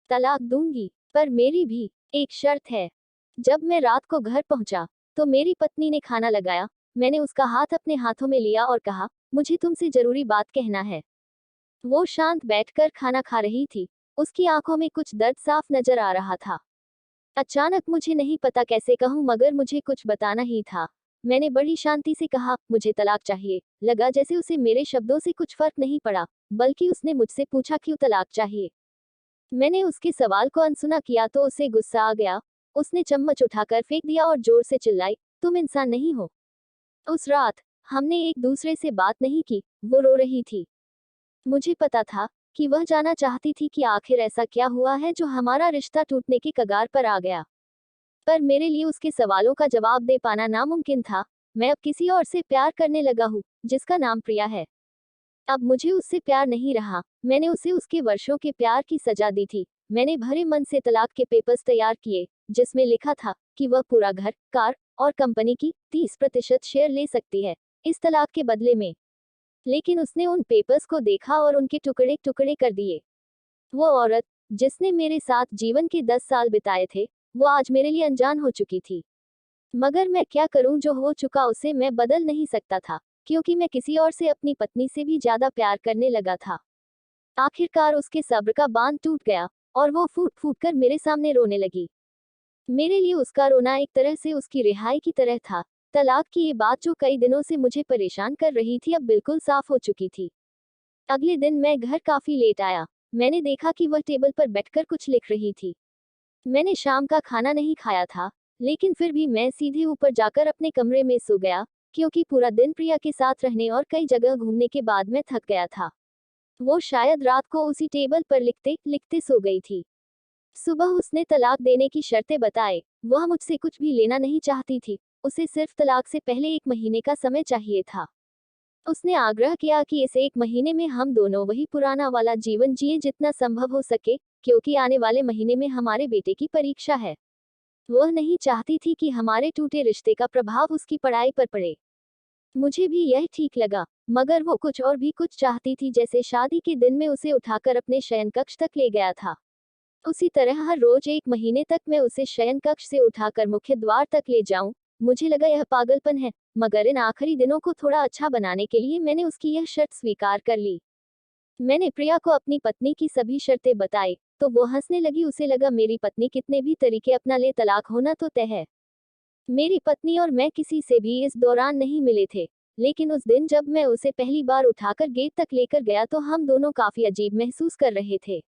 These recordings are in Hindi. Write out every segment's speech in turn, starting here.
तलाक दूंगी, पर मेरी भी एक शर्त है। जब मैं रात को घर पहुंचा तो मेरी पत्नी ने खाना लगाया। मैंने उसका हाथ अपने हाथों में लिया और कहा, मुझे तुमसे जरूरी बात कहना है। वो शांत बैठकर खाना खा रही थी। उसकी आंखों में कुछ दर्द साफ नजर आ रहा था। अचानक मुझे नहीं पता कैसे कहूं, मगर मुझे कुछ बताना ही था। मैंने बड़ी शांति से कहा, मुझे तलाक चाहिए। लगा जैसे उसे मेरे शब्दों से कुछ फर्क नहीं पड़ा, बल्कि उसने मुझसे पूछा क्यों तलाक चाहिए। मैंने उसके सवाल को अनसुना किया तो उसे गुस्सा आ गया। उसने चम्मच उठाकर फेंक दिया और जोर से चिल्लाई, तुम इंसान नहीं हो। उस रात हमने एक दूसरे से बात नहीं की। वो रो रही थी। मुझे पता था कि वह जानना चाहती थी कि आखिर ऐसा क्या हुआ है जो हमारा रिश्ता टूटने की कगार पर आ गया। पर मेरे लिए उसके सवालों का जवाब दे पाना नामुमकिन था। मैं अब किसी और से प्यार करने लगा हूँ, जिसका नाम प्रिया है। अब मुझे उससे प्यार नहीं रहा। मैंने उसे उसके वर्षों के प्यार की सजा दी थी। मैंने भरे मन से तलाक के पेपर्स तैयार किए, जिसमें लिखा था कि वह पूरा घर, कार और कंपनी की 30% शेयर ले सकती है इस तलाक के बदले में। लेकिन उसने उन पेपर्स को देखा और उनके टुकड़े टुकड़े कर दिए। वो औरत जिसने मेरे साथ जीवन के 10 साल बिताए थे, वो आज मेरे लिए अनजान हो चुकी थी। मगर मैं क्या करूं, जो हो चुका उसे मैं बदल नहीं सकता था, क्योंकि मैं किसी और से अपनी पत्नी से भी ज्यादा प्यार करने लगा था। आखिरकार उसके सब्र का बांध टूट गया और वो फूट फूट कर मेरे सामने रोने लगी। मेरे लिए उसका रोना एक तरह से उसकी रिहाई की तरह था। तलाक की ये बात जो कई दिनों से मुझे परेशान कर रही थी, अब बिल्कुल साफ हो चुकी थी। अगले दिन मैं घर काफी लेट आया। मैंने देखा कि वह टेबल पर बैठकर कुछ लिख रही थी। मैंने शाम का खाना नहीं खाया था, लेकिन फिर भी मैं सीधे ऊपर जाकर अपने कमरे में सो गया, क्योंकि पूरा दिन प्रिया के साथ रहने और कई जगह घूमने के बाद मैं थक गया था। वो शायद रात को उसी टेबल पर लिखते लिखते सो गई थी। सुबह उसने तलाक देने की शर्तें बताए। वह मुझसे कुछ भी लेना नहीं चाहती थी। उसे सिर्फ तलाक से पहले 1 महीने का समय चाहिए था। उसने आग्रह किया कि इस 1 महीने में हम दोनों वही पुराना वाला जीवन जिए जितना संभव हो सके, क्योंकि आने वाले महीने में हमारे बेटे की परीक्षा है। वह नहीं चाहती थी कि हमारे टूटे रिश्ते का प्रभाव उसकी पढ़ाई पर पड़े। मुझे भी यह ठीक लगा, मगर वो कुछ और भी कुछ चाहती थी, जैसे शादी के दिन में उसे उठाकर अपने शयन कक्ष तक ले गया था। उसी तरह हर रोज 1 महीने तक मैं उसे शयन कक्ष से उठाकर मुख्य द्वार तक ले जाऊं। मुझे लगा यह पागलपन है, मगर इन आखिरी दिनों को थोड़ा अच्छा बनाने के लिए मैंने उसकी यह शर्त स्वीकार कर ली। मैंने प्रिया को अपनी पत्नी की सभी शर्तें बताई, तो वो हंसने लगी। उसे लगा मेरी पत्नी कितने भी तरीके अपना ले, तलाक होना तो तय है। मेरी पत्नी और मैं किसी से भी इस दौरान नहीं मिले थे, लेकिन उस दिन जब मैं उसे पहली बार उठाकर गेट तक लेकर गया तो हम दोनों काफी अजीब महसूस कर रहे थे।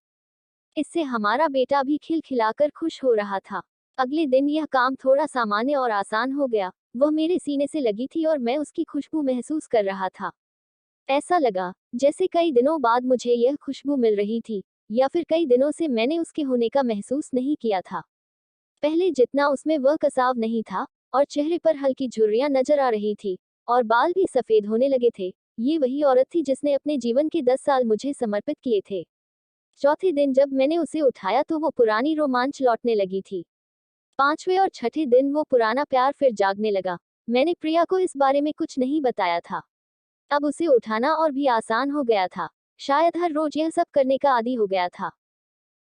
इससे हमारा बेटा भी खिलखिलाकर खुश हो रहा था। अगले दिन यह काम थोड़ा सामान्य और आसान हो गया। वह मेरे सीने से लगी थी और मैं उसकी खुशबू महसूस कर रहा था। ऐसा लगा जैसे कई दिनों बाद मुझे यह खुशबू मिल रही थी, या फिर कई दिनों से मैंने उसके होने का महसूस नहीं किया था। पहले जितना उसमें वह कसाव नहीं था, और चेहरे पर हल्की झुर्रियां नजर आ रही थी, और बाल भी सफेद होने लगे थे। ये वही औरत थी जिसने अपने जीवन के 10 साल मुझे समर्पित किए थे। चौथे दिन जब मैंने उसे उठाया तो वो पुरानी रोमांच लौटने लगी थी। 5वें और छठे दिन वो पुराना प्यार फिर जागने लगा। मैंने प्रिया को इस बारे में कुछ नहीं बताया था। अब उसे उठाना और भी आसान हो गया था। शायद हर रोज यह सब करने का आदी हो गया था।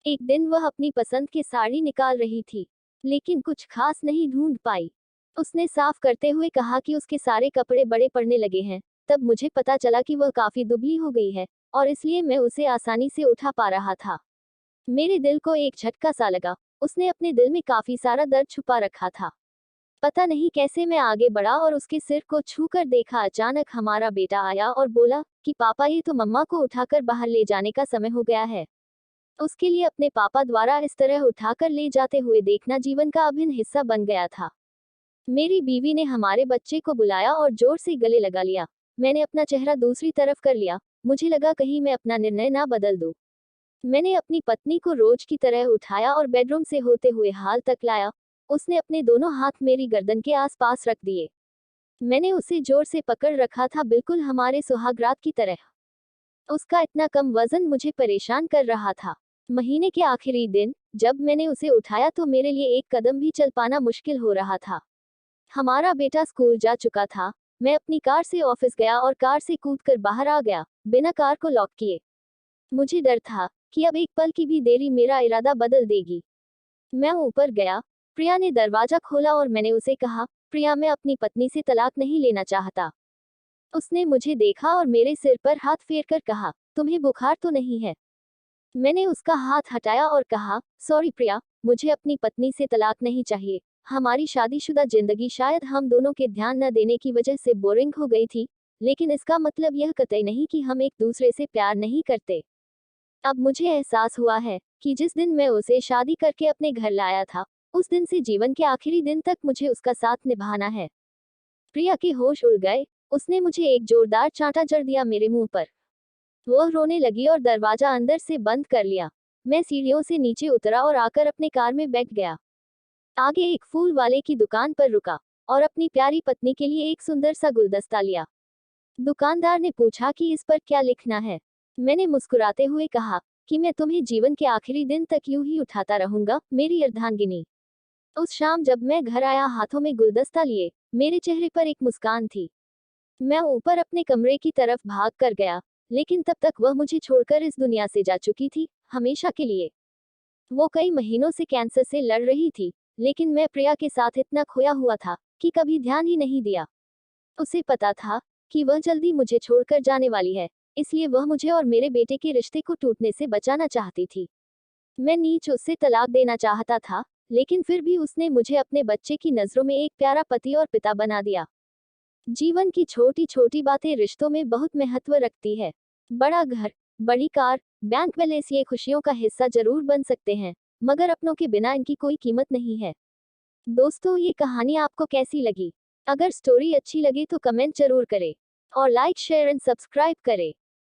एक दिन वह अपनी पसंद की साड़ी निकाल रही थी, लेकिन कुछ खास नहीं ढूंढ पाई। उसने साफ करते हुए कहा कि उसके सारे कपड़े बड़े पड़ने लगे हैं। तब मुझे पता चला कि वह काफी दुबली हो गई है, और इसलिए मैं उसे आसानी से उठा पा रहा था। मेरे दिल को एक झटका सा लगा। उसने अपने दिल में काफी सारा दर्द छुपा रखा था। पता नहीं कैसे मैं आगे बढ़ा और उसके सिर को छूकर देखा। अचानक हमारा बेटा आया और बोला कि पापा, ये तो मम्मा को उठाकर बाहर ले जाने का समय हो गया है। उसके लिए अपने पापा द्वारा इस तरह उठाकर ले जाते हुए देखना जीवन का अभिन्न हिस्सा बन गया था। मेरी बीवी ने हमारे बच्चे को बुलाया और जोर से गले लगा लिया। मैंने अपना चेहरा दूसरी तरफ कर लिया। मुझे लगा कहीं मैं अपना निर्णय ना बदल दूं। मैंने अपनी पत्नी को रोज की तरह उठाया और बेडरूम से होते हुए हाल तक लाया। उसने अपने दोनों हाथ मेरी गर्दन के आसपास रख दिए। मैंने उसे जोर से पकड़ रखा था, बिल्कुल हमारे सुहागरात की तरह। उसका इतना कम वजन मुझे परेशान कर रहा था। महीने के आखिरी दिन जब मैंने उसे उठाया तो मेरे लिए एक कदम भी चल पाना मुश्किल हो रहा था। हमारा बेटा स्कूल जा चुका था। मैं अपनी कार से ऑफिस गया और कार से कूदकर बाहर आ गया, बिना कार को लॉक किए। मुझे डर था कि अब एक पल की भी देरी मेरा इरादा बदल देगी। मैं ऊपर गया। प्रिया ने दरवाजा खोला और मैंने उसे कहा, प्रिया, मैं अपनी पत्नी से तलाक नहीं लेना चाहता। उसने मुझे देखा और मेरे सिर पर हाथ फेरकर कहा, तुम्हें बुखार तो नहीं है? मैंने उसका हाथ हटाया और कहा, सॉरी प्रिया, मुझे अपनी पत्नी से तलाक नहीं चाहिए। हमारी शादीशुदा जिंदगी शायद हम दोनों के ध्यान न देने की वजह से बोरिंग हो गई थी, लेकिन इसका मतलब यह कतई नहीं कि हम एक दूसरे से प्यार नहीं करते। अब मुझे एहसास हुआ है कि जिस दिन मैं उसे शादी करके अपने घर लाया था, उस दिन से जीवन के आखिरी दिन तक मुझे उसका साथ निभाना है। प्रिया के होश उड़ गए। उसने मुझे एक जोरदार चांटा जड़ दिया मेरे मुंह पर। वह रोने लगी और दरवाजा अंदर से बंद कर लिया। मैं सीढ़ियों से नीचे उतरा और आकर अपने कार में बैठ गया। आगे एक फूल वाले की दुकान पर रुका और अपनी प्यारी पत्नी के लिए एक सुंदर सा गुलदस्ता लिया। दुकानदार ने पूछा कि इस पर क्या लिखना है। मैंने मुस्कुराते हुए कहा कि मैं तुम्हें जीवन के आखिरी दिन तक यूं ही उठाता रहूंगा, मेरी अर्धांगिनी। उस शाम जब मैं घर आया हाथों में गुलदस्ता लिए, मेरे चेहरे पर एक मुस्कान थी। मैं ऊपर अपने कमरे की तरफ भाग कर गया, लेकिन तब तक वह मुझे छोड़कर इस दुनिया से जा चुकी थी, हमेशा के लिए। वो कई महीनों से कैंसर से लड़ रही थी, लेकिन मैं प्रिया के साथ इतना खोया हुआ था कि कभी ध्यान ही नहीं दिया। उसे पता था कि वह जल्दी मुझे छोड़कर जाने वाली है, इसलिए वह मुझे और मेरे बेटे के रिश्ते को टूटने से बचाना चाहती थी। मैं नीच उससे तलाक देना चाहता था, लेकिन फिर भी उसने मुझे अपने बच्चे की नजरों में एक प्यारा पति और पिता बना दिया। जीवन की छोटी छोटी बातें रिश्तों में बहुत महत्व रखती है। बड़ा घर, बड़ी कार, बैंक बैलेंस ये खुशियों का हिस्सा जरूर बन सकते हैं, मगर अपनों के बिना इनकी कोई कीमत नहीं है। दोस्तों, ये कहानी आपको कैसी लगी? अगर स्टोरी अच्छी लगी तो कमेंट जरूर करें और लाइक, शेयर एंड सब्सक्राइब करें।